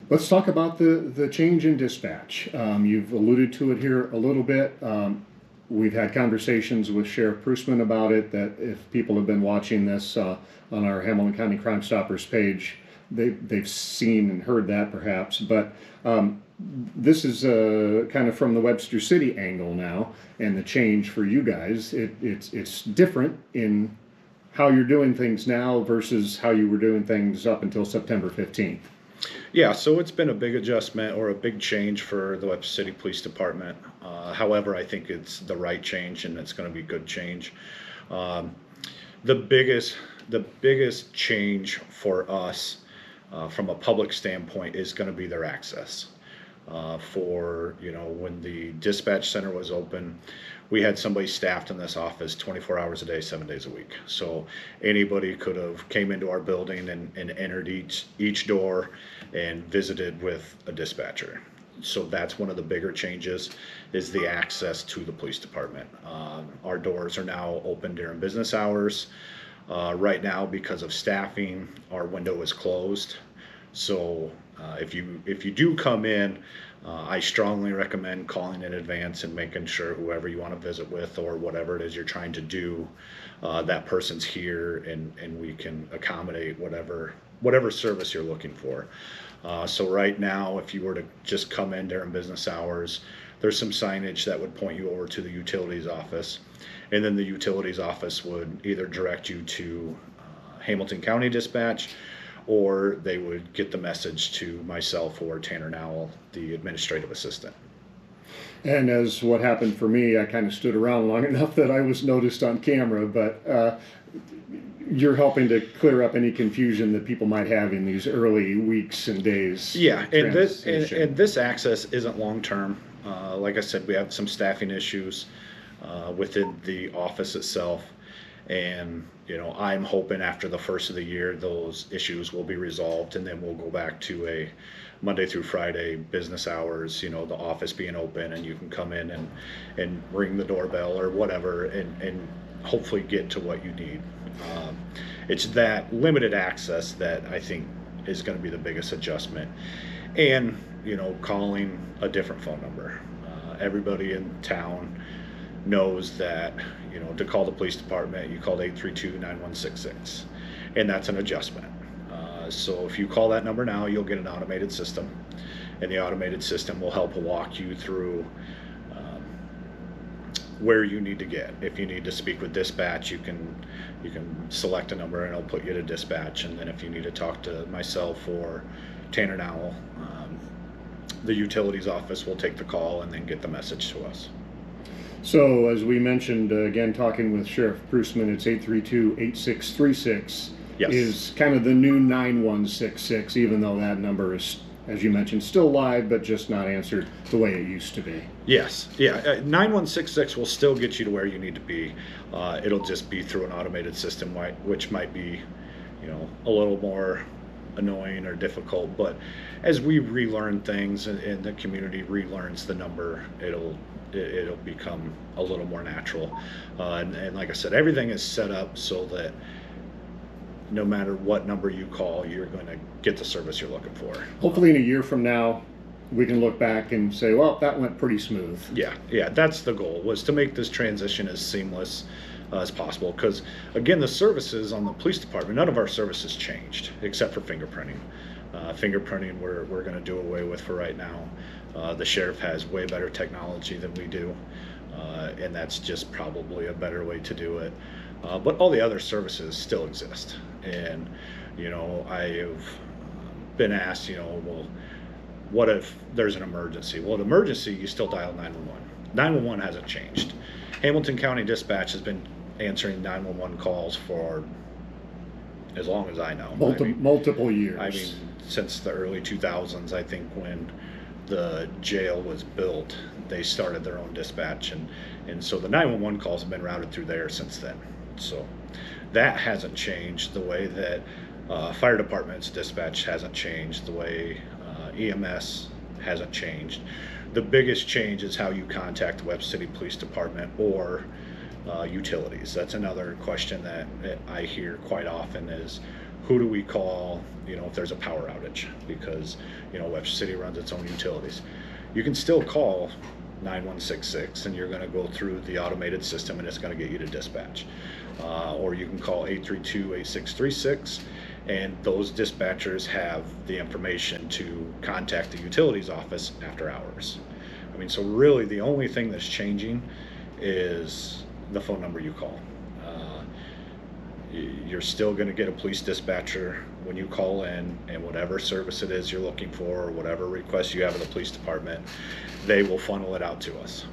Let's talk about the change in dispatch. You've alluded to it here a little bit. We've had conversations with Sheriff Prusman about it, that if people have been watching this on our Hamilton County Crime Stoppers page, they've seen and heard that perhaps. But this is kind of from the Webster City angle now, and the change for you guys. It's different in how you're doing things now versus how you were doing things up until September 15th. Yeah, so it's been a big adjustment or a big change for the Webster City Police Department. However, I think it's the right change and it's going to be good change. The biggest change for us from a public standpoint is going to be their access. When the dispatch center was open, we had somebody staffed in this office 24 hours a day, 7 days a week. So anybody could have came into our building and entered each door and visited with a dispatcher. So that's one of the bigger changes, is the access to the police department. Our doors are now open during business hours. Right now, because of staffing, our window is closed. So if you do come in, I strongly recommend calling in advance and making sure whoever you want to visit with or whatever it is you're trying to do, that person's here and we can accommodate whatever service you're looking for. So right now, if you were to just come in during business hours, there's some signage that would point you over to the utilities office, and then the utilities office would either direct you to Hamilton County Dispatch, or they would get the message to myself or Tanner Nowell, the administrative assistant. And as what happened for me, I kind of stood around long enough that I was noticed on camera, but you're helping to clear up any confusion that people might have in these early weeks and days. Yeah, and this access isn't long-term. Like I said, we have some staffing issues within the office itself. And, I'm hoping after the first of the year, those issues will be resolved, and then we'll go back to a Monday through Friday business hours, the office being open and you can come in and ring the doorbell or whatever and hopefully get to what you need. It's that limited access that I think is going to be the biggest adjustment. And, calling a different phone number. Everybody in town knows that, to call the police department, you called 832-9166, and that's an adjustment. So if you call that number now, you'll get an automated system, and the automated system will help walk you through where you need to get. If you need to speak with dispatch, you can select a number and it'll put you to dispatch, and then if you need to talk to myself or Tanner Nowell, the utilities office will take the call and then get the message to us. So, as we mentioned, again, talking with Sheriff Prusman, it's 832-8636 Yes. is kind of the new 9166, even though that number is, as you mentioned, still live, but just not answered the way it used to be. Yes. Yeah. 9166 will still get you to where you need to be. It'll just be through an automated system, which might be, a little more annoying or difficult. But as we relearn things and the community relearns the number, it'll become a little more natural. And like I said, everything is set up so that no matter what number you call, you're going to get the service you're looking for. Hopefully in a year from now, we can look back and say, well, that went pretty smooth. Yeah, that's the goal, was to make this transition as seamless as possible. Because, again, the services on the police department, none of our services changed except for fingerprinting. Fingerprinting we're going to do away with for right now. The sheriff has way better technology than we do, and that's just probably a better way to do it. But all the other services still exist. And, I have been asked, well, what if there's an emergency? Well, an emergency, you still dial 911. 911 hasn't changed. Hamilton County Dispatch has been answering 911 calls for as long as I know. Multiple years. I mean, since the early 2000s, I think, when the jail was built, they started their own dispatch, and so the 911 calls have been routed through there since then. So that hasn't changed. The way that fire departments dispatch hasn't changed. The way EMS hasn't changed. The biggest change is how you contact the Webster City Police Department or utilities. That's another question that I hear quite often, is who do we call, if there's a power outage, because, Webster City runs its own utilities. You can still call 9166 and you're going to go through the automated system and it's going to get you to dispatch. Or you can call 832-8636 and those dispatchers have the information to contact the utilities office after hours. I mean, so really the only thing that's changing is the phone number you call. You're still going to get a police dispatcher when you call in, and whatever service it is you're looking for, or whatever request you have of the police department, they will funnel it out to us.